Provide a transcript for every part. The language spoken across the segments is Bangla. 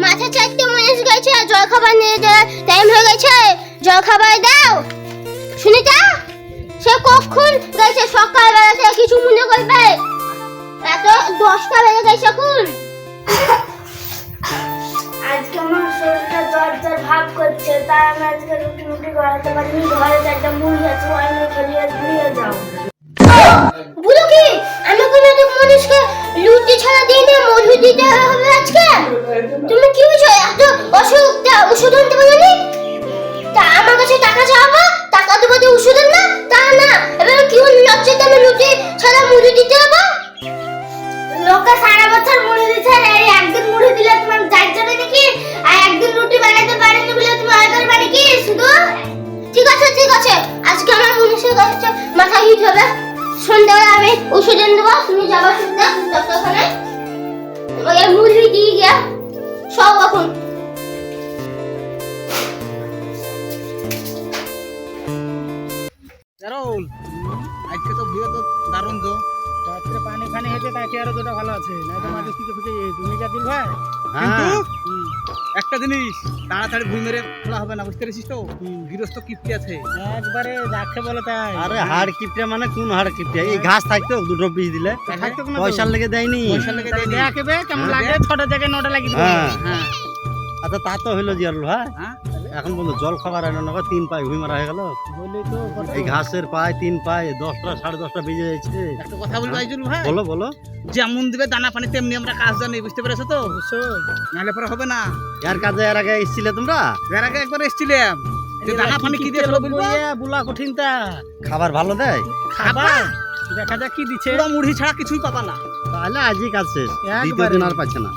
মাথা চারটে মানুষ গেছে, জল খাবার নিয়ে টাইম হয়ে গেছে, জল খাবার দাও। সুনিতা সে কখন গেছে? সকালবেলা থেকে কিছু মনে করবে? এত 10টা বেজে গেছে এখন। আজকে আমার শরীরটা জ্বর জ্বর ভাব করছে, তাই আমি আজকে রুটি মুটি বানাতে পারিনি। ঘরে একটা মুড়ি আছে, ওই নিয়ে খেলিয়ে দিয়ে যাও। বলো কি আমি কোনোদিন মানুষকে লুচি ছাড়া দিই না, মধু দিতে হবে আজকে? তুমি কি বুঝো? এত ওষুধ ওষুধ আনতে বলনি? তা আমার কাছে টাকা চাওয়া, টাকা দেবো দিয়ে ওষুধ না? তা না, এবার কি লজ্জাতে আমি লুচি ছাড়া মধু দিতে হবে? লোকে সারা বছর মুড়ি দিচ্ছে, এই একদিন মুড়ি দিলে তোমার যাই যাবে নাকি? আর একদিন রুটি বানাতে পারেনি বলে তুমি আগে বাড়ি কি শুধু? ঠিক আছে ঠিক আছে, আজকে আমার মানুষের কাছে মাথা হিট হবে। সন্ধ্যাবেলা আমি ওষুধ এনে দেবো, তুমি যাবো শুনতে ডক্টরখানায়। তোমাকে মুড়ি দিয়ে গিয়া সব এখন। জারুল, আজকে তো ভিড় তো দারুণ তো। রাত্রে পানি ফানি হেঁটে তাকে আরো দুটো ভালো আছে, না তো মাটি থেকে ফুটে তুমি যা দিল ভাই। কিন্তু একটা জিনিস, তাড়াতাড়ি ভুই মেরে খোলা হবে না, বুঝতে পেরেছিস তো? গৃহস্থ কিপ্টি আছে একবারে যাকে বলে তাই। আরে হাড় কিপটা মানে কোন হাড় কিপটা? এই ঘাস থাকতো দুটো পিস দিলে থাকতো না তো। পয়সার লেগে দেয়নি। পয়সা লেগে দেয়নি। দেখবে কেমন লাগে, ছোট জায়গায় 9টা লাগিয়ে দিবে। হ্যাঁ হ্যাঁ আচ্ছা তা তো হইলো জিয়ারুল ভাই, হ্যাঁ এখন বন্ধু জল খাবার আনো না, 3 পায়ে ভুই মারা হয়ে গেল। বললেই তো কথা। এই ঘাসের পায়ে 3 পায়ে 10টা 10:30টা বেজে যাচ্ছে। একটা কথা বলবো আইজুল ভাই, বলো বলো। যেমন দিবে দানা পানি তেমনি আমরা কাজ জানি, বুঝতে পেরেছো তো? নাহলে পরে হবে না। এর কাজে এর আগে এসেছিলে তোমরা? এর আগে একবার এসেছিলাম, যে দানা পানি কি দিয়েছিল বলবো? বুলা কঠিনটা খাবার ভালো দেয়? খাবার দেখা যাক কি দিচ্ছে। পুরো মুড়ি ছাড়া কিছুই পাবা না। তাহলে আজই কাজ শেষ, একবারে। দ্বিতীয় দিন আর পাচ্ছে না।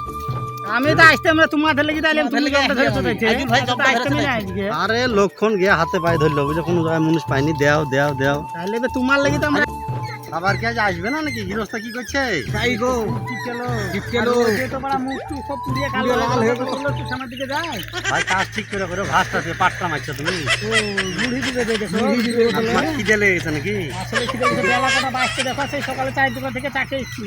আমি তো আসতে আমরা তোমার লেগে তাইলাম, তুমি জলটা ধরে চলেছে। আইজুল ভাই জলটা ধরে তুমি না চলেছে। আজকে আরে লক্ষণ গিয়ে হাতে পায়ে ধরলো, বুঝে কোনো জায়গায় মানুষ পাইনি, দেও দেও দেও। তাহলে তো তোমার লেগে তো আমরা খাবার কি আজ আসবে না নাকি? গৃহস্থ কি করছে? তাই গো, কি খেলো ঠিক খেলো। আর ওই যে তো বড় মুখ টুক সব পুড়িয়ে কালো পুড়িয়ে লাল হয়ে গেল, একটু সামনের দিকে যায়। ভাই কাজ ঠিক করে করো, ভাতটা দিয়ে পাটটা মারছো তুমি। ও মুড়ি দিবে দেখো, তোমার খিদে লেগেছে নাকি? আসলে কি দেখো বেলা কটা বাজতে দেখো, সেই সকালে 4 দুটো থেকে চাকে এসেছি।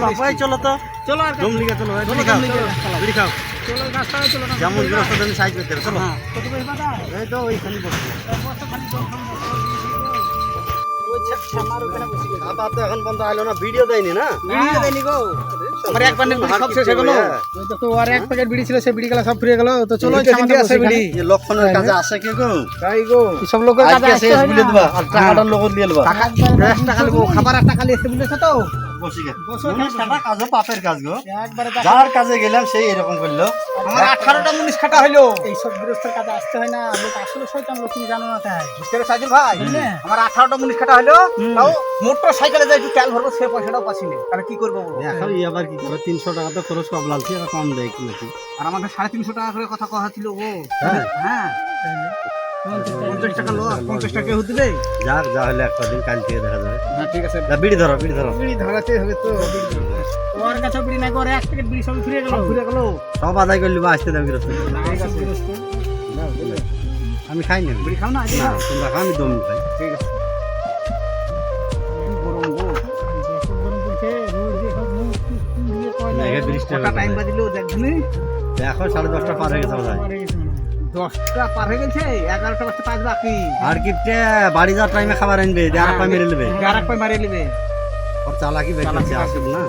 বাবাই চলো তো, চলো আর দম লিখে চলো, চলো, বিড়ি খাও, দম লিগে। বিড়ি খাও। চলো রাস্তায় চলো না, যেমন গৃহস্থ তুমি সাইজ করতে হবে, চলো। কত পয়সা পাতা এই তো ওইখানে বসে। বসো খালি জল খাও, ওই ছামার ওখানে বসে গেছে। খাবার তো এখন পর্যন্ত আইলো না, ভিডিও দেয়নি না? ভিডিও দেয়নি গো। আমার এক বান্ডিল বিড়ি সব শেষ হয়ে গেল। ওই তো আর এক প্যাকেট বিড়ি ছিল, সেই বিড়ি গুলো সব ফুরিয়ে গেল। তো চলো এই তিনটে আছে বিড়ি। এই লক্ষণের কাজে আসে কে গো? তাই গো, সব লোকের কাছে আজকে আসতে শেষ হয় বলে না। দিবা, আর টাকাটার লোক নিয়ে লবা। টাকা 10 টাকা নেবো, খাবার 1 টাকা লিয়েছে বুঝেছো তো? বসে গে। বসো, মুনিশ কাটা কাজও পাপের কাজ গো। একবারে যার কাজে গেলাম সেই এরকম করলো। আমার 18টা মুনিশ কাটা হইলো। এই সব গৃহস্থের কাছে আসতে হয় না, লোক আসলে শয়তান লোক, তুমি জানো না তাই। বুঝতে পেরেছো আইজুল ভাই? বুঝলে? আমার 18টা মুনিশ কাটা হইলো, তাও মোটর সাইকেলে যাই একটু তেল ভরবো, সে পয়সাটাও পাচ্ছি না। তাহলে কি করবো বলো? এখন আবার কি করে? 300 টাকা তো খরচ কম লাগছে, আর কম দেয় কি নাকি? আর আমাদের 350 টাকা করে কথা কথা ছিল গো। হ্যাঁ। হ্যাঁ, 50 টাকা লো, 50 টাকা কেউ দিলে। যাক যা হলে একটা দিন কাল থেকে দেখা যাবে। হ্যাঁ ঠিক আছে, যা, বিড়ি ধরো বিড়ি ধরো। বিড়ি ধরাতে হবে তো। ওর কাছে বিড়ি নাই, ওর এক প্যাকেট বিড়ি সব ফুরিয়ে গেল। ঘুরে গেল। সব আদায় করলি বা আসতে দাম গৃহস্থ। ঠিক আছে, আমি খাই না বিড়ি খাও না আইজুল না, ভাই? তোমরা খাও, আমি দম খাই। ঠিক আছে। কি গরম গো। দেশের গরম পড়ছে, রোজ যে সব মুখ টুক পুড়িয়ে কয় না। মেঘে বৃষ্টি কটা হবে টাইম বোধহয়। বাজিলো দেখবি? দেখো 10:30 পার হয়ে গেছে বোধহয়। পরে গেছে মনে হয়। 10টা পার হয়ে গেছে, 11টা বাজতে 5 বাকি। আর কিপটে বাড়ি যাওয়ার টাইমে খাবার আনবে, দিয়ে আর পাই মেরে নেবে। আর এক পাই মারিয়ে নেবে। ওর চালাকি বের করছে, আসুক না।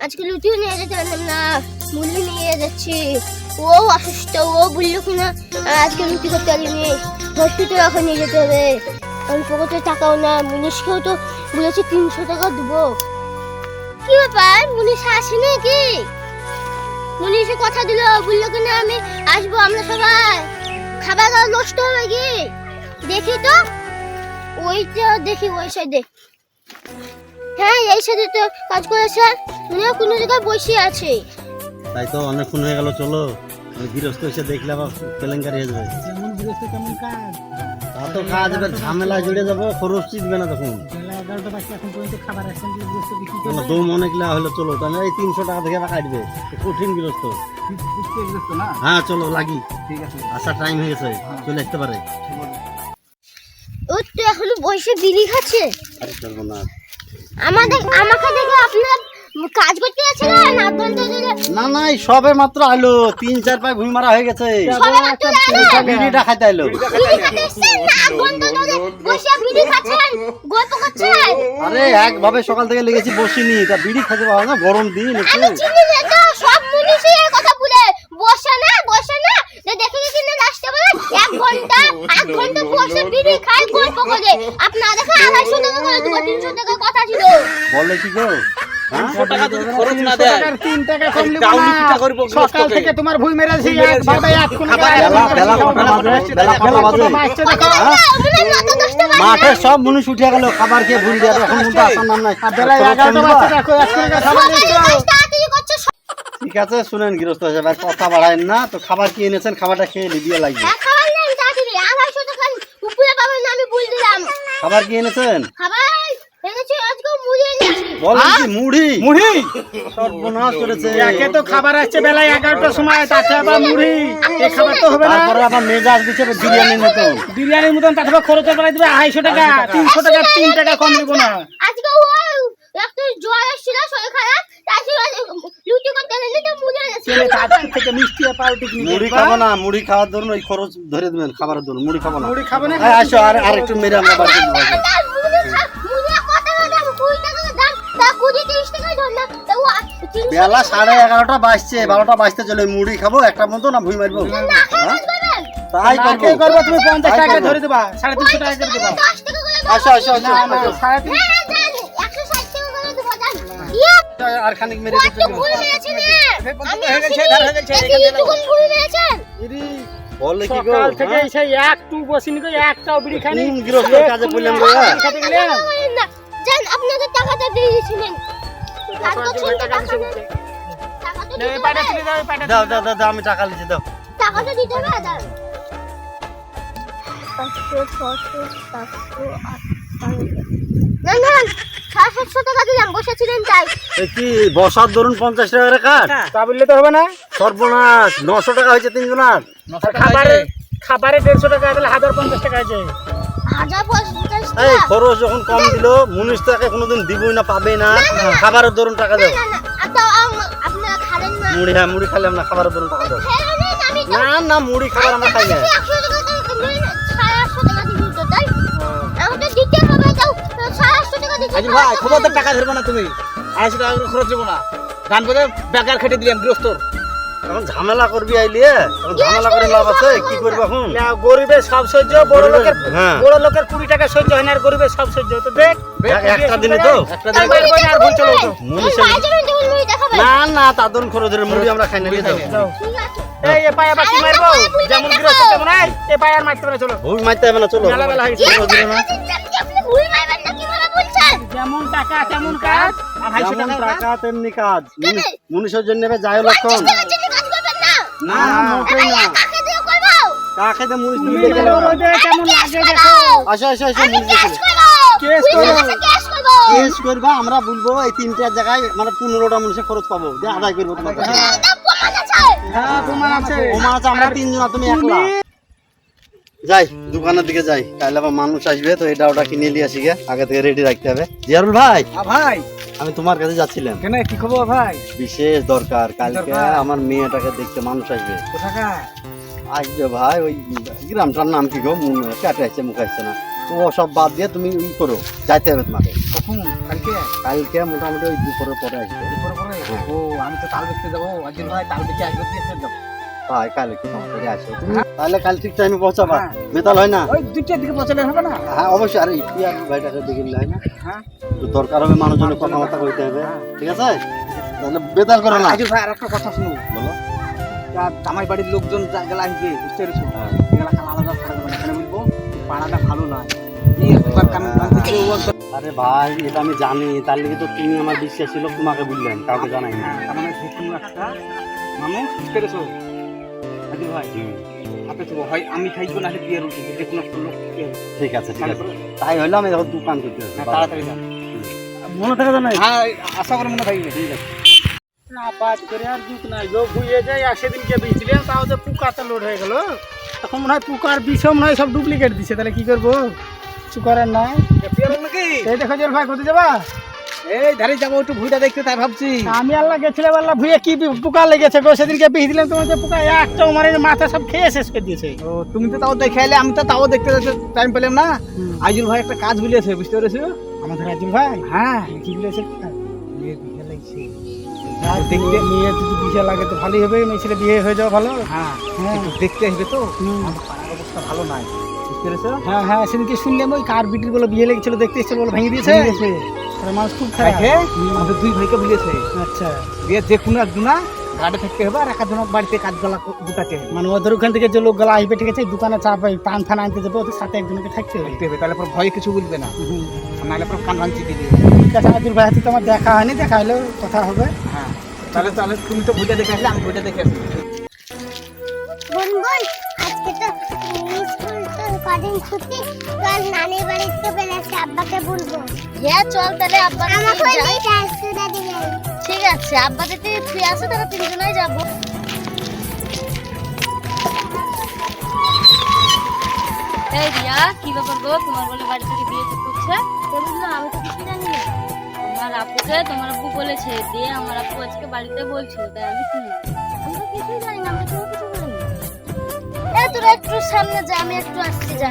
আজকে লুচিও নিয়ে যেতে পারলাম না, মুড়ি নিয়ে যাচ্ছি। ও অসুস্থ, ও বললো কিনা আজকে লুচি করতে পারিনি, হসপিটাল এখন নিয়ে যেতে হবে। আমি পকেটে টাকাও না, মুনিশকেও তো বলেছি 300 টাকা দেবো। কি ব্যাপার, মুনিশ আসেনি কি? মুনিশে কথা দিল, বললো কিনা আমি আসবো, আমরা সবাই খাবার দাবার নষ্ট হবে কি? দেখি তো, ওইটা দেখি ওই সাইডে। হ্যাঁ এই সাথে তো কাজ করেছে, উনিও কোনো জায়গায় বসে আছে। তাই তো অনেকক্ষণ হয়ে গেল, চলো। ওই গৃহস্থ এসে দেখলে আবার কেলেঙ্কারি হয়ে যাবে। যেমন গৃহস্থ তেমন কাজ। তা তো কাজ এবার ঝামেলায় জড়ে যাবো, খরচ চিকবে না তখন। বেলা 11টা বাজছে, এখন পর্যন্ত খাবার আসেন না, গৃহস্থ বিক্রি তোমার করবে। দম অনেক লা হলো, চলো। তাহলে এই 300 টাকা থেকে আবার কাটবে, কঠিন গৃহস্থ। বুঝতে গেছো না? হ্যাঁ চলো, লাগি। ঠিক আছে। আসার টাইম হয়ে গেছে, চলে আসতে পারে। ও তো এখনো বসে বিড়ি খাচ্ছে। আরে চলবো না। আমাকে দেখে আপনার কাজ করতে যাচ্ছে না নাক ঘন্টা ধরে না না এই সবে মাত্র আইলো 3-4 পায়ে ভুঁই মারা হয়ে গেছে সবে মাত্র এলো। বিড়িটা খাইতে আইলো বিড়ি খেতে এসছেন, নাক ঘন্টা ধরে বসে বিড়ি খাচ্ছেন, গল্প করছেন। আরে একভাবে সকাল থেকে লেগেছি বসিনি তা বিড়ি খেতে পারো না গরম দিন একটু আমি চিনি না তো, সব মুনিশই এর কথা বলে বসে না যে দেখে গেছি না লাস্টে বলে 1 ঘন্টা বসে বিড়ি খায় গল্প করে। আপনারা দেখে 250 টাকা করে দেবো, 300 টাকা কথা ছিল। বলে কি গো হ্যাঁ? 300 টাকা যদি খরচ না দেয় 3 টাকা কম নিব ডাউনি না পিঠা করবো সকাল থেকে তোমার ভুই মেরেছি একভাবে এক কোন বেলা কটা বাজে মাঠে সব মুনিশ উঠে গেল খাবার খেয়ে ভুল দিয়ে এখন মুন্ডা আসার নাম নাই বেলা 11টা বাজে দেখো এক কোন খাবার নিছো তাড়াতাড়ি করছে ঠিক আছে শুনেন গৃহস্থ হিসেবে আর কথা বাড়ায়েন না তো খাবার কি এনেছেন খাবারটা খেয়ে লিবিয়ে লাগবে হ্যাঁ, খাবার নেই তাড়াতাড়ি 250 টাকা উপরে পাবেন না, আমি বলে দিলাম। খাবার কি এনেছেন খাবার এনেছি আজকে মুড়ি এনেছি। বলেন কি মুড়ি মুড়ি সর্বনাশ করেছে একে তো খাবার আসছে বেলা 11টার সময় তাতে আবার মুড়ি এই খাবার তো হবে না তারপরে আবার মেজাজ দিচ্ছে বিরিয়ানির মতো বিরিয়ানির মতন তাতে খরচের বেলা দিবে 250 টাকা 300 টাকা 3 টাকা কম দিব না আজকে ওই একটু জ্বর এসেছিল, শরীর খারাপ, তাই লুচি করতে গেলে তো মুড়ি এনেছি। ছেলে তাদের থেকে মিষ্টি আর পাউরুটি কিনে মুড়ি খাবো না মুড়ি খাওয়ার ধরুন ওই খরচ ধরে দেবেন খাবারের ধরুন মুড়ি খাবো না মুড়ি খাবো না এই আসো আর একটু মেরে আমরা বাড়ি যাবো বেলা 11:30 বাজছে 12টা বাজতে চলে মুড়ি খাবো একটা মতো না ভুই মারবো তাই তাকে করবো তুমি 50 টাকা ধরে দেবা 350 টাকা করে দেবা আসো আসো আসো না না 350 আর খানিক মেরে বলে কি গো সকাল থেকে সেই একটু বসিনি গো একটাও বিড়ি খানি কোন গৃহস্থ কাজে পড়লাম গো খেতে গেলাম আপনাদের টাকাটা দিয়ে দিয়েছিলেন, এই পাটা তুলে দাও এই পাটা দাও দাও দাও দাও, আমি টাকা লিখে দাও টাকাটা দিতে হবে। দাঁড়ান 500 600 700 800 না 700 টাকা দিলাম, বসেছিলেন তাই। এই কি বসার ধরুন 50 টাকা করে কাট তা বললে তো হবে না সর্বনাশ 900 টাকা হয়েছে তিনজনার খাবারে 150 টাকা দিলে 1050 টাকা আছে 1050 এই টাকা। খরচ যখন কম দিল মুনিশ টাকা কোনোদিন দিবই না পাবেই না খাবারের ধরুন টাকা দাও না আপনারা খাবেন না। মুড়ি হ্যাঁ মুড়ি খাইলাম না খাবারের ধরুন টাকা দাও হ্যাঁ, আমি তো না না মুড়ি খাবার আমরা খাই না 100 টাকা দিয়ে 800 টাকা দিবি তো তাই। আমাকে দিতে হবে তাও 800 টাকা দিতে আজিল ভাই খবরদার টাকা ধরবে না তুমি 250 টাকা করে খরচ দেবো না গান করে বেকার খেটে দিলাম গৃহস্থর এখন ঝামেলা করবি আইলিয়ে এখন ঝামেলা করে লাভ আছে কি করবি এখন না গরিবের সব সহ্য বড় লোকের হ্যাঁ। 20 টাকা সহ্য হয় না আর গরিবের সব সহ্য তো দেখ একটা দিনে তো একটা আর ভুল চলো তো মুনিশের মুড়ি দেখাবে। না না তাদের খরচের মুড়ি আমরা খাই না নিয়ে যাও যাও ঠিক আছে। এই এ পায় আবার কি মারবো যেমন গৃহস্থ তেমন আই এ পায় আর মারতে পারে চলো ভুল মারতে হবে না চলো মেলা বেলা হয়েছে। খরচ দিলো না আপনি ভুল মারবেন না কি বলে বলছেন? যেমন টাকা তেমন কাজ আর 250 যেমন টাকা টাকা তেমনি কাজ কেন? মুনিশের জন্য নেবে যায় লক্ষণ 50 টাকার জন্য কাজ করবেন না। না মোটেই না কাকে দিয়ে করবো? কাকে দে মুনিশ তুমি দিবে মেরো মধ্যে কেমন লাগে দেখো আসো আসো আসো আমি মুনিশ কেস দেখো করবো। কেস পুলিশের করো। কাছে কেস করবো। কেস করবা আমরা বলবো এই 3টার জায়গায় মানে 15টা মানুষের খরচ পাবো যে আদায় করবো তোমার কাছে এটা প্রমাণ আছে। হ্যাঁ তোমার আছে ওমা আছে আমরা তিনজন আর তুমি একলা যাই দোকানের দিকে যাই কাল আবার মানুষ আসবে তো এটা ওটা কিনে নিয়ে আসি গে আগে থেকে রেডি রাখতে হবে জিয়ারুল ভাই ভাই আমি তোমার কাছে যাচ্ছিলাম কেন কি খবর ভাই বিশেষ দরকার কালকে দরকার? আমার মেয়েটাকে দেখতে মানুষ আসবে কোথাকার আসবে ভাই ওই গ্রামটার নাম কি গো কাটে আসছে মুখ আসছে না তো সব বাদ দিয়ে তুমি ই করো যাইতে হবে তোমাকে কখন কালকে কালকে মোটামুটি ওই দুপুরের পরে আসবে পরে পরে ও আমি তো তাল দেখতে যাবো আজিল ভাই তাল দেখে আসবে দিয়ে যাবো ভাই কাল একটু তাড়াতাড়ি আসো তুমি তাহলে কাল ঠিক টাইমে পৌঁছাবা হ্যাঁ। বেতাল হয় না ওই 2টার দিকে পৌঁছালে হবে না হ্যাঁ অবশ্যই আরে ইয়ার ভাইটাকে দেখে নিলে হয় না হ্যাঁ তো দরকার হবে মানুষজনের কথাবার্তা কইতে হবে ঠিক আছে তাহলে বেতাল করো না আজিল ভাই আর একটা কথা শুনো বলো জামাই বাড়ির লোকজন গেলা আসবে বুঝতে পেরেছো হ্যাঁ। এগুলা কাল আলাদা ভাড়া দেবে না কেন বলবো পাড়াটা ভালো নয় এই একবার কাম ভাঙতেছে ও একবার আরে ভাই এটা আমি জানি তার লিগে তো তুমি আমার বিশ্বাস ছিল তোমাকে বললেন কাউকে জানাই না তার মানে যে কোনো একটা মানুষ বুঝতে পেরেছো আজিল ভাই আপনি তো হয় আমি খাইবো না হলে বিয়ের উঠবে যে কোনো একটা লোক ঠিক আছে ঠিক আছে তাই হইলো আমি এখন দোকান করতে হবে। তাড়াতাড়ি যান মনে থাকে জানাই হ্যাঁ আশা করে মনে থাকবে ঠিক আছে আপাত করে আর দুঃখ নাই গো ভুইয়ে যাই আর সেদিনকে বীজছিলেন তাও যে পোকাতে লোড হয়ে গেল এখন মনে হয় পোকার বিষও মনে হয় সব ডুপ্লিকেট দিছে তাহলে কি করবো কিছু করার নাই নাকি এই দেখো জল ভাই কোথায় যাবা এই ধারে যাবো একটু ভুঁইটা দেখতে, তাই ভাবছি। আমি আল্লাহ গেছিলাম, আল্লাহ ভুয়ে কি পোকা লেগেছে গো, সেদিনকে বিষ দিলাম তোমার, যে পোকা একটা আমার মাথা সব খেয়ে শেষ করে দিয়েছে। ও তুমি তো তাও দেখে এলে, আমি তো তাও দেখতে টাইম পেলাম না। আইজুল ভাই একটা কাজ বলেছে, বুঝতে পেরেছো? আমাদের রাজুল ভাই হ্যাঁ, কি বলেছে? দেখতে মেয়ে যদি বিয়ে লাগে তো ভালোই হবে, মেয়ে ছেলে বিয়ে হয়ে যাওয়া ভালো। হ্যাঁ হ্যাঁ একটু দেখতে আসবে তো। আমার পাড়ার অবস্থা ভালো নাই, বুঝতে পেরেছো? হ্যাঁ হ্যাঁ, সেদিনকে শুনলাম ওই কার বিটির বলে বিয়ে লেগেছিল, দেখতে এসেছে বলে ভেঙে দিয়েছে। আরে মানুষ খুব খারাপ। দেখে আমাদের দুই ভাইকে বলেছে, আচ্ছা, দিয়ে যে কোনো একজনা গাড়ি থাকতে হবে, আর একজনের বাড়িতে কাজ গলা দুটাকে মানে ওদের ওখান থেকে যে লোকগুলো আসবে, ঠিক আছে, দোকানে চা পাই পান ফান আনতে যাবে, ওদের সাথে একজনকে থাকতে হবে। দেখতে হবে, তাহলে পর ভয়ে কিছু বলবে না, নাহলে পর কান ভাঙচি দিয়ে দিবে। ঠিক আছে, আজুর ভাই হাতে তো আমার দেখা হয়নি, দেখা হলেও কথা হবে। হ্যাঁ তাহলে তাহলে তুমি তো ভুইটা দেখে আসলে, আমি ভুইটা দেখে আসি। বোন আজকে তো স্কুল তো কদিন ছুটি, চল নানির বাড়িতে বেড়াচ্ছি, আব্বাকে বলবো। হ্যাঁ চল তাহলে আব্বা আমাকে ওই আসতে দিবেন। ঠিক আছে, আব্বা যদি ফ্রি আছে তাহলে তিনজনেই যাবো। এই রিয়া, কি ব্যাপার গো, তোমার বলে বাড়ি থেকে বিয়ে ঠিক করছে? বুঝলো, আমি তো কিছু জানি না। আমার আপুকে তোমার আপু বলেছে, দিয়ে আমার আপু আজকে বাড়িতে বলছিল, তাই আমি শুনলাম। আমি তো কিছুই জানি না, আমি কোনো কিছু জানি না। তোরা একটু সামনে যা, আমি একটু আসছি, যা।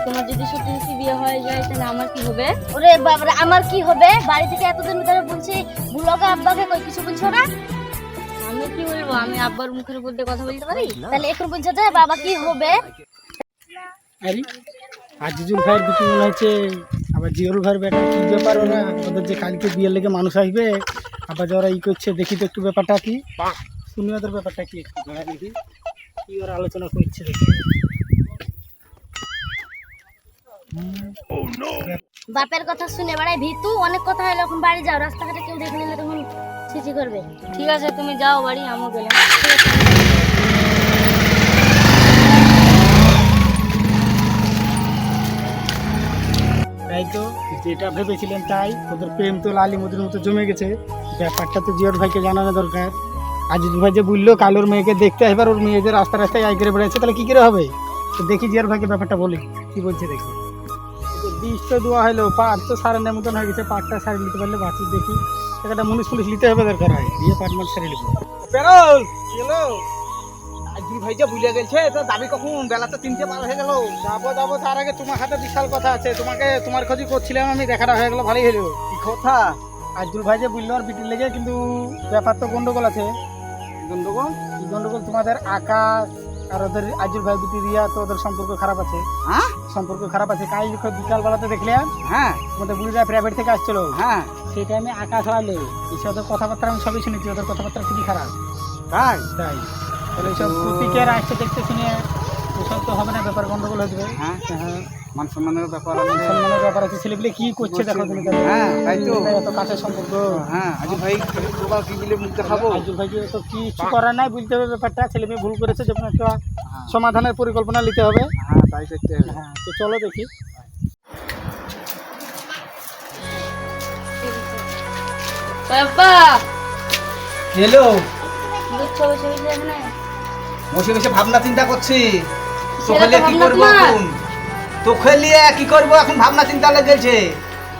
তোমার যদি সত্যি সত্যি বিয়ে হয়ে যায় তাহলে আমার কি হবে? ওরে বাবারে, আমার কি হবে? বাড়ি থেকে এতদিন ধরে বলছি বুলোকে আব্বাকে কই কিছু বলছো না? আমি কি বলবো, আমি আব্বার মুখের বলতে কথা বলতে পারি? তাহলে এখন বলছো যে বাবা কি হবে? আরে আজিজুল ভাইয়ের বিটি মনে হচ্ছে, আবার জিয়রুল ভাইয়ের বেটা, কি ব্যাপার ওরা, ওদের যে কালকে বিয়ের লেগে মানুষ আসবে, আবার যে ওরা ই করছে, দেখি তো একটু ব্যাপারটা কি, শুনি ওদের ব্যাপারটা কি, একটু ঘোরা দেখি কি ওরা আলোচনা করছে দেখি। বাপের কথা শুনে বেড়াই ভিতু, অনেক কথা হলো, এখন বাড়ি যাও, রাস্তাঘাটে কেউ দেখে নিলে তখন ছিচি করবে। ঠিক আছে তুমি যাও বাড়ি, আমিও গেলাম। তাই তো যেটা ভেবেছিলেন তাই, ওদের প্রেম তো লালি মধুর মতো জমে গেছে। ব্যাপারটা তো জিয়র ভাইকে জানানো দরকার। আজিজুল ভাই যে বললো কাল ওর মেয়েকে দেখতে আসবার, ওর মেয়ে যে রাস্তা রাস্তায় আই করে বেড়াচ্ছে, তাহলে কি করে হবে? তো দেখি জিয়র ভাইকে ব্যাপারটা বলি, কি বলছে দেখি। বিষ তো দেওয়া হলো, পাট তো সারানোর মতন হয়ে গেছে, পাটটা সারিয়ে নিতে পারলে বাঁচি, দেখি একটা মুনিশ পুলিশ নিতে হবে দরকার হয়, দিয়ে পাট মাঠ সারিয়ে নেবো। পেরোল গেলো, আইজুল ভাই যে ভুলে গেছে, তো দাবি কখন? বেলা তো 3টে পার হয়ে গেল। যাবো যাবো, তার আগে তোমার হাতে বিশাল কথা আছে, তোমার খোঁজই করছিলাম আমি, দেখাটা হয়ে গেলো, ভালোই হলো। কি কথা? আজুল ভাই যে বললো আর বিটির লেগে, কিন্তু ব্যাপার তো গন্ডগোল আছে। গন্ডগোল? কি গন্ডগোল? তোমাদের আকাশ আর ওদের আজুল ভাই বিটি রিয়া, তো ওদের সম্পর্ক খারাপ আছে। হ্যাঁ সম্পর্ক খারাপ আছে, কাল বিকাল বেলাতে দেখলাম হ্যাঁ তোমাদের বুড়িরা প্রাইভেট থেকে আসছিল, হ্যাঁ, সেই টাইমে আকাশ হলো, এসে ওদের কথাবার্তা আমি সবই শুনেছি, ওদের কথাবার্তা খুবই খারাপ। তাই? তাই তাহলে এইসব প্রতিকের আসছে দেখতে শুনে, ওসব তো হবে না, ব্যাপার গন্ডগোল হয়ে যাবে। হ্যাঁ হ্যাঁ, মান সম্মানের ব্যাপার। সম্মানের ব্যাপার আছে, ছেলেপিলে কি করছে দেখো তুমি, হ্যাঁ তাই তো, এত কাছের সম্পর্ক। হ্যাঁ আইজুল ভাই তোরা কি মিলে মুখ দেখাবো? আজুল ভাইকে তো কিছু করার নাই, বুঝতে হবে ব্যাপারটা, ছেলে মেয়ে ভুল করেছে, যখন একটা সমাধানের পরিকল্পনা নিতে হবে। হ্যাঁ তাই করতে হবে। হ্যাঁ, তো চলো দেখি। বাবা হ্যালো, বুঝছো বসে বসে এখানে? বসে বসে ভাবনা চিন্তা করছি, সেটা তোকে তো কি ভাবনা করবো তোমার। এখন? তোকে নিয়ে কি করবো এখন, ভাবনা চিন্তা লেগেছে।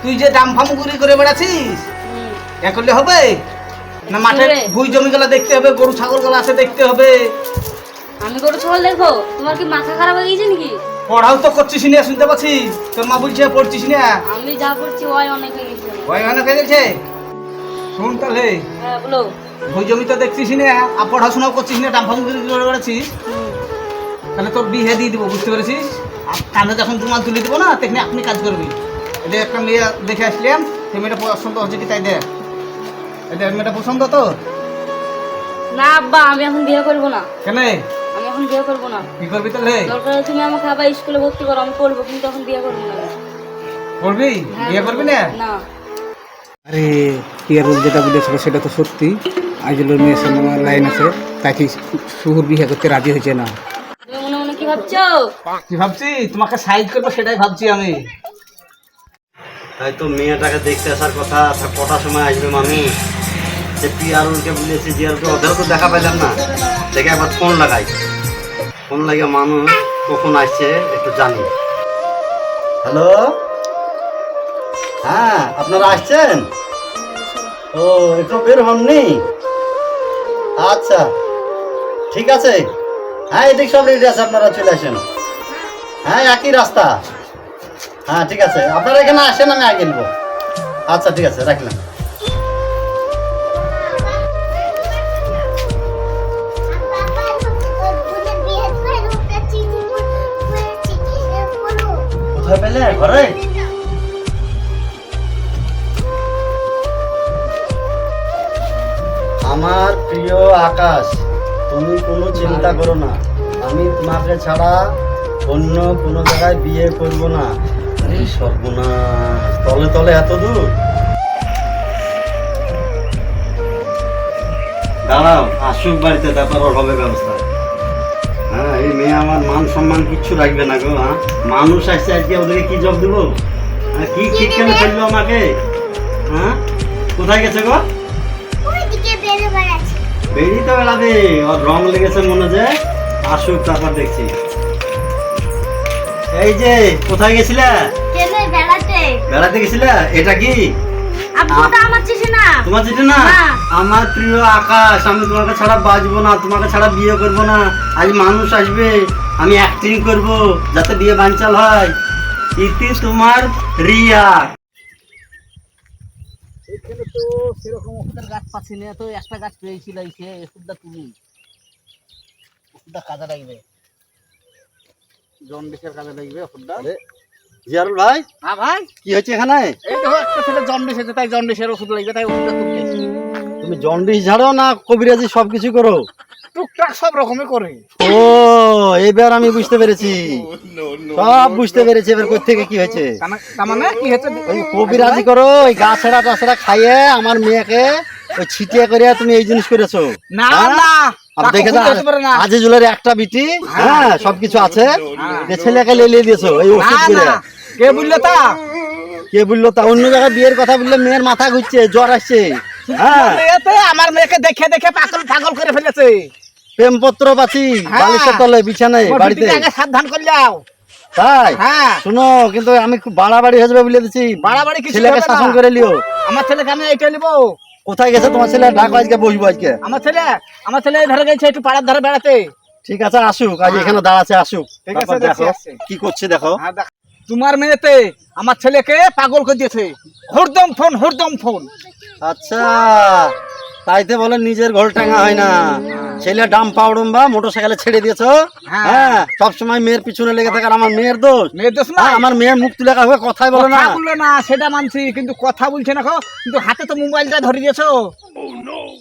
তুই যে দাম ফামগুরি করে বেড়াচ্ছিস, এ করলে হবে না? মাঠে হবে। ভুই জমি গুলা দেখতে হবে, গরু ছাগল গুলা আছে দেখতে হবে। আমি গরু ছাগল দেখবো? তোমার কি মাথা খারাপ হয়ে গেছে নাকি? পড়াও তো করছিস না, শুনতে পাচ্ছি তোর মা বলছে পড়ছিস না। আমি যা করছি ওই অনেক হয়ে গেছে। ভয় অনেক হয়ে গেছে। শুন তাহলে, হ্যাঁ বলো। ভুই জমি তো দেখছিস না, আর পড়াশোনাও করছিস না, দাম ফামগুরি করে বেড়াচ্ছিস, তাহলে তোর বিয়ে দিয়ে দিব, বুঝতে পেরেছিস? আর কানে যখন জুমাল তুলে দিব না, তখন আপনি কাজ করবি। এটা একটা মেয়ে দেখে আসলাম, সেই মেয়েটা পছন্দ হচ্ছে কি তাই দেখ। এটা মেয়েটা পছন্দ তো? না আব্বা, আমি এখন বিয়ে করবো না। কেন? আমি এখন বিয়ে করবো না। কি করবি তাহলে? দরকার হলে তুমি আমাকে আবার স্কুলে ভর্তি করো, আমি করবো, কিন্তু এখন বিয়ে করবো না। করবি? হ্যাঁ, বিয়ে করবি না? না। আরে পিয়ারুল যেটা বলেছিল সেটা তো সত্যি, আইজুলের মেয়ের সঙ্গে আমার লাইন আছে, তাকে শুহুর বিয়ে করতে রাজি হয়েছে না। তুমি মনে মনে কি ভাবছো? কি ভাবছি? তোমাকে সাইড করবো সেটাই ভাবছি আমি। তাই তো মেয়েটাকে দেখতে আসার কথা, তা কটার সময় আসবে মানুষ? সে পিয়ারুলকে বলেছে, জিয়ারুলকে, ওদেরও তো দেখা পেলাম না, দেখে একবার ফোন লাগাই, ফোন লাগিয়ে মানুষ কখন আসছে একটু জানি। হ্যালো, হ্যাঁ আপনারা আসছেন? ও একটু বের হননি? আচ্ছা ঠিক আছে, হ্যাঁ এদিক সব রেডি আছে, আপনারা চলে আসেন। হ্যাঁ একই রাস্তা। হ্যাঁ ঠিক আছে, আপনারা এখানে আসেন, আমি আগে নেবো। আচ্ছা ঠিক আছে, রাখলাম। কোথায় পেলে? ঘরে? আমার প্রিয় আকাশ, তুমি কোনো চিন্তা করো না, আমি তোমাকে ছাড়া অন্য কোনো জায়গায় বিয়ে করব না। আরে সর্বনাশ, তলে তলে এত দূর। দাঁড়াও, আসুক বাড়িতে, তারপর ওর হবে ব্যবস্থা। হ্যাঁ এই মেয়ে আমার মান সম্মান কিচ্ছু রাখবে না গো। হ্যাঁ মানুষ আসছে আজকে, ওদেরকে কি জব দেবো? হ্যাঁ কি ঠিক কেন ফেললো আমাকে? হ্যাঁ কোথায় গেছে গো? বেরিয়ে তো বেড়াবে, ওর রং লেগেছে মনে যে। আসুক তারপর দেখছি। এই যে কোথায় গেছিলে? বেড়াতে গেছিলে? এটা কি তোমার চিঠি না? আমার প্রিয় আকাশ, আমি তোমাকে ছাড়া বাঁচবো না, তোমাকে ছাড়া বিয়ে করবো না। আজ মানুষ আসবে, আমি অ্যাক্টিং করব যাতে বিয়ে বানচাল হয়। ইতি তোমার রিয়া। এখানে তো সেরকম ওষুধের গাছ পাচ্ছি না, তো একটা গাছ পেয়েছিল, সে ওষুধটা তুমি, ওষুধটা কাজে লাগবে, জন্ডিসের কাজে লাগবে ওষুধটা। জিয়ারুল ভাই, হ্যাঁ ভাই, কি হচ্ছে এখানে? এই দেখো একটা ছেলে জন্ডিস হয়েছে, তাই জন্ডিসের ওষুধ লাগবে, তাই ওষুধটা তুমি। তুমি জন্ডিস ঝাড়ো না কবিরাজি সবকিছু করো? টুকটাক সব রকমই করে। ও এবার আমি বুঝতে পেরেছি, সব বুঝতে পেরেছি এবার কোথা থেকে কি হয়েছে। তার মানে কি হয়েছে? ওই কবিরাজি করো, ওই গাছড়া টাছড়া খাইয়ে আমার মেয়েকে ওই ছিটিয়ে করে তুমি এই জিনিস করেছো। না হ্যাঁ? না, আর তা দেখে কখনো হতে পারে না। আজিজুলের একটা বিটি, হ্যাঁ সবকিছু আছে, যে ছেলেকে লেলিয়ে দিয়েছো এই ওষুধ না, করে। না, কে বললো তা? কে বললো তা? অন্য জায়গায় বিয়ের কথা বললে মেয়ের মাথা ঘুরছে, জ্বর আসছে। হ্যাঁ এতে আমার মেয়েকে দেখে দেখে পাগল পাগল করে ফেলেছে। প্রেমপত্র পাচ্ছি হ্যাঁ। বালিশের তলে বিছানায় তোমার বাড়িতে। বিটিকে আগে সাবধান করে যাও। তাই হ্যাঁ, শুনো, কিন্তু আমি খুব বাড়াবাড়ি হয়ে যাবে বলে দিচ্ছি, বাড়াবাড়ি কিছু ছেলেকে হবে না। শাসন করে লিও। আমার ছেলেকে আমি এইটা নিবো। কোথায় গেছে তোমার ছেলে? ডাকো, আজকে বসবো আজকে। আমার ছেলে এই ধারে গেছে একটু পাড়ার ধারে বেড়াতে। ঠিক আছে আসুক, আজ এখানে দাঁড়াচ্ছে, আসুক। ঠিক আছে, তারপর দেখছি দেখো আসছে। কি করছে, দেখো। হ্যাঁ, দেখ, তোমার মেয়েতে আমার ছেলেকে পাগল করে দিয়েছে, হরদম ফোন হরদম ফোন। আচ্ছা তাইতে বলে নিজের ঘোল টাঙা হয় না, ছেলে ডাম পাউডুম বা মোটরসাইকেলে ছেড়ে দিয়েছো। হ্যাঁ। হ্যাঁ সবসময় মেয়ের পিছনে লেগে থাকার আমার মেয়ের দোষ? মেয়ের দোষ না, হ্যাঁ, আমার মেয়ের মুখ তুলে কাউকে কথাই বলে না। কথা বললো না সেটা মানছি, কিন্তু কথা বলছে না, কিন্তু হাতে তো মোবাইলটা ধরে দিয়েছো।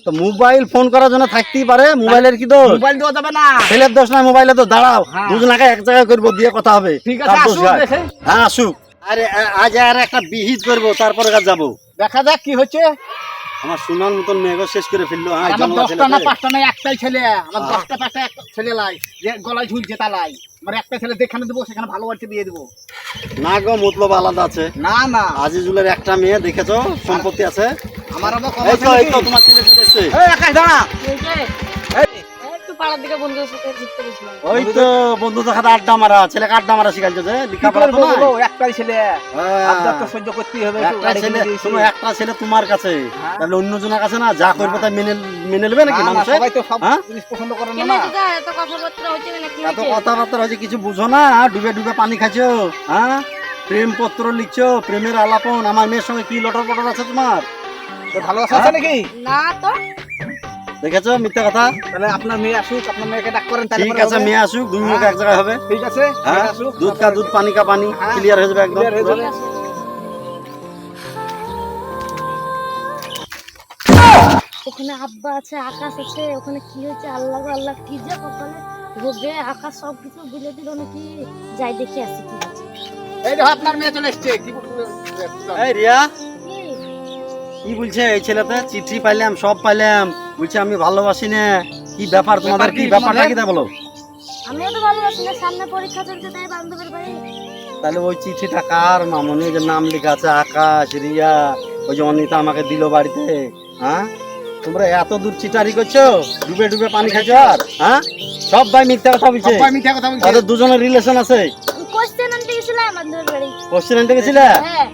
তো মোবাইল ফোন করার জন্য থাকতেই পারে, মোবাইলের কি দোষ? মোবাইল দেওয়া যাবে না। ছেলের দোষ না, মোবাইলে তো। দাঁড়াও, হ্যাঁ। দুজনাকে এক জায়গায় করবো, দিয়ে কথা হবে। ঠিক আছে, কার দোষ আসুক হয়? দেখে। হ্যাঁ আসুক। আরে আজ আর একটা বিহিত করবো, তারপরে কাজ যাবো। দেখা যাক কি হচ্ছে। আমার সোনার মতন মেয়েকে শেষ করে ফেললো। হ্যাঁ আমার জঙ্গলা 10টা না ছেলেকে। 5টা না একটাই ছেলে, আমার 10টা 5টা একটা ছেলে লাই, যে গলায় ঝুলছে তা লাই। আমার একটা ছেলে যেখানে দেবো সেখানে ভালো বাড়িতে দিয়ে দেবো। না গো, মতলব আলাদা আছে। না না, আজিজুলের একটা মেয়ে দেখেছো, সম্পত্তি আছে। আমার আবার কম এই আছে তো এই নাকি? তো তোমার ছেলে চলে এসছে। এই আকাশ দাঁড়া। একটু পাড়ার দিকে বন্ধুদের সাথে ঘুরতে গেছিলাম। ওই তো বন্ধুদের সাথে আড্ডা মারা, ছেলেকে আড্ডা মারা শিখাইছো যে, কি লেখাপড়া তো করবো নাই। বলো, একটাই ছেলে, হ্যাঁ। আবদার তো সহ্য করতেই হবে। একটু একটা গাড়ি ছেলে, কিনে দিয়েছি। শোনো, একটা ছেলে তোমার কাছে, হ্যাঁ। তাহলে অন্য জনের কাছে না, যা করবে তাই মেনে নেবে নাকি না, না, মানুষে? সবাই তো সব হ্যাঁ? জিনিস পছন্দ করে না কেন না। দিদা এত কথাবার্তা হচ্ছে না? কি এত হয়েছে? কথাবার্তা হয়েছে, কিছু বুঝো না? ডুবে ডুবে পানি খাচ্ছো। হ্যাঁ প্রেম পত্র লিখছো, প্রেমের আলাপন। আমার মেয়ের সঙ্গে কি লটর পটর আছে তোমার? তো ভালোবাসা আছে নাকি? না তো, দেখেছো মিথ্যা কথা। তাহলে আপনার মেয়ে আসুক, আপনার মেয়েকে ডাক করেন, তাহলে ঠিক পরে আছে, হবে। মেয়ে আসুক, দুই মুখ হ্যাঁ। এক জায়গায় হবে। ঠিক আছে, হ্যাঁ মেয়ে আসুক, দুধ কা দুধ, পানি কা পানি, হ্যাঁ। ক্লিয়ার হয়ে যাবে একদম। Clear হয়ে যাবে। ওখানে আব্বা আছে, আকাশ আছে, ওখানে কি হয়েছে? আল্লাহ গো আল্লাহ, কি যে কপালে হবে। আকাশ সব কিছু বলে দিল নাকি? যাই দেখে আসি কি হচ্ছে। এই দেখো আপনার মেয়ে চলে এসছে। কি বলবো? এই রিয়া, কি? কি বলছে এই ছেলেতে? চিঠি পাইলাম, সব পাইলাম, বলছে আমি ভালোবাসি না। কি ব্যাপার তোমাদের? ব্যাপার কি কি ব্যাপারটা তোমাদের? কি তা বলো। আমিও তো ভালোবাসি না, সামনে পরীক্ষা চলছে তাই বান্ধবের বাড়ি। তাহলে ওই চিঠিটা কার মামনি? যে নাম লেখা আছে আকাশ, রিয়া, ওই যে অনিতা আমাকে দিল বাড়িতে। হ্যাঁ তোমরা এত দূর চিটারি করছো, ডুবে ডুবে পানি খাচ্ছো। আর হ্যাঁ সব ভাই মিথ্যা কথা বলছে। সবাই মিথ্যা কথা বলছে। তাদের দুজনের রিলেশন আছে। কোশ্চেন আনতে গেছিলাম বান্ধবের বাড়ি। কোশ্চেন আনতে গেছিলে? হ্যাঁ,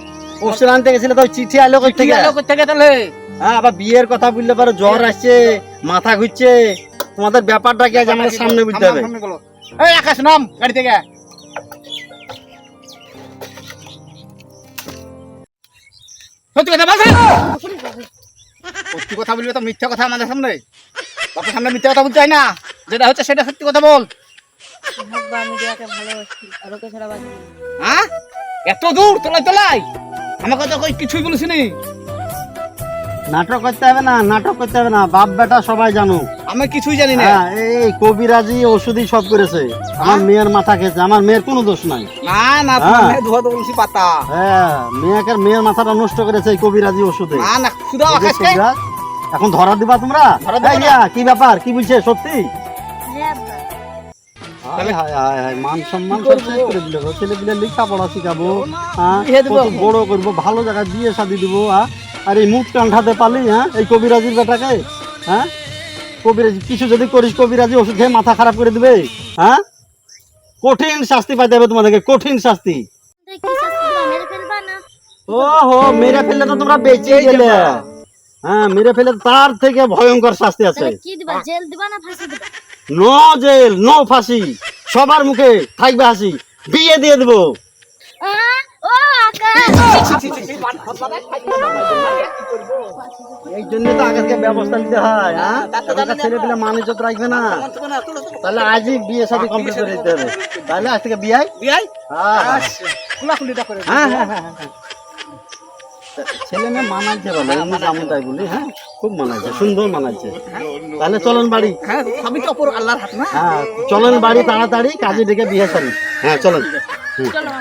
ওষুধ আনতে গেছিলে তো চিঠি আলো কই থেকে থেকে তাহলে হ্যাঁ আবার বিয়ের কথা বললে পারো জ্বর আসছে মাথা ঘুরছে তোমাদের ব্যাপারটা কি আজ আমাদের সামনে বুঝতে হবে সামনে বলো। এই আকাশ নাম গাড়ি থেকে সত্যি কথা বলছে সত্যি কথা বলবে তো মিথ্যা কথা আমাদের সামনে বাপের সামনে মিথ্যা কথা বলতে হয় না যেটা হচ্ছে সেটা সত্যি কথা বল আব্বা আমি রিয়াকে ভালোবাসি আর ওকে ছাড়া বাঁচি না। হ্যাঁ এত দূর তোলাই তোলাই আমাকে তো কই কিছুই বলিস নি নাটক করতে হবে না নাটক করতে হবে না বাপ বেটা সবাই জানো আমি কিছুই জানি না হ্যাঁ এই কবিরাজি ওষুধই সব করেছে আমার মেয়ের মাথা খেয়েছে আমার মেয়ের কোনো দোষ নাই না না তোমার হ্যাঁ। মেয়ে ধোয়া বলছি পাতা হ্যাঁ মেয়ের মাথাটা নষ্ট করেছে এই কবিরাজি ওষুধে না না শুধু এই যে আকাশকে কবিরাজ, এখন ধরা দিবা তোমরা ধরা দেব এই না। রিয়া, কি ব্যাপার কি বলছে সত্যি হ্যাঁ আব্বা হায় হায় হায় হায়, মান সম্মান সব শেষ করে দিল গো। ছেলেপিলে লেখাপড়া শিখাবো হ্যাঁ বিয়ে দেবো কত বড় করবো ভালো জায়গায় বিয়ে শাদি দিব হ্যাঁ আর এই মুখ কান্ঠাতে পালি হ্যাঁ এই কবিরাজির বেটাকে হ্যাঁ কবিরাজি কিছু যদি করিস কবিরাজি ওষুধ খেয়ে মাথা খারাপ করে দিবে হ্যাঁ কঠিন শাস্তি পাইতে হবে তোমাদেরকে কঠিন শাস্তি কি শাস্তি দিবা মেরে ফেলবা না ও হো মেরে ফেললে তো তোমরা বেঁচে গেলে হ্যাঁ মেরে ফেলে তার থেকে ভয়ঙ্কর শাস্তি আছে তাহলে কি দিবা জেল দিবা না ফাঁসি দিবা নো জেল নো ফাঁসি সবার মুখে থাকবে হাসি বিয়ে দিয়ে দেবো ও আকাশ এই জন্য তো আগের ব্যবস্থা নিতে হয় হ্যাঁ ছেলে পেলে মানুষ যত রাখবে না তাহলে আজই বিয়ে সাথে কমপ্লিট করে দিতে হবে তাহলে আজ থেকে বিয়ে বিয়াই হ্যাঁ খোলাখুলিটা করে হ্যাঁ হ্যাঁ হ্যাঁ ছেলে মেয়ে মানাচ্ছে ভালো এমনি যেমন তাই বলি হ্যাঁ খুব মানাচ্ছে সুন্দর মানাচ্ছে তাহলে চলেন বাড়ি হ্যাঁ সবই তো অপর আল্লাহর হাত না হ্যাঁ চলেন বাড়ি তাড়াতাড়ি কাজে ডেকে বিয়ে সারি হ্যাঁ চলেন হুম। চলো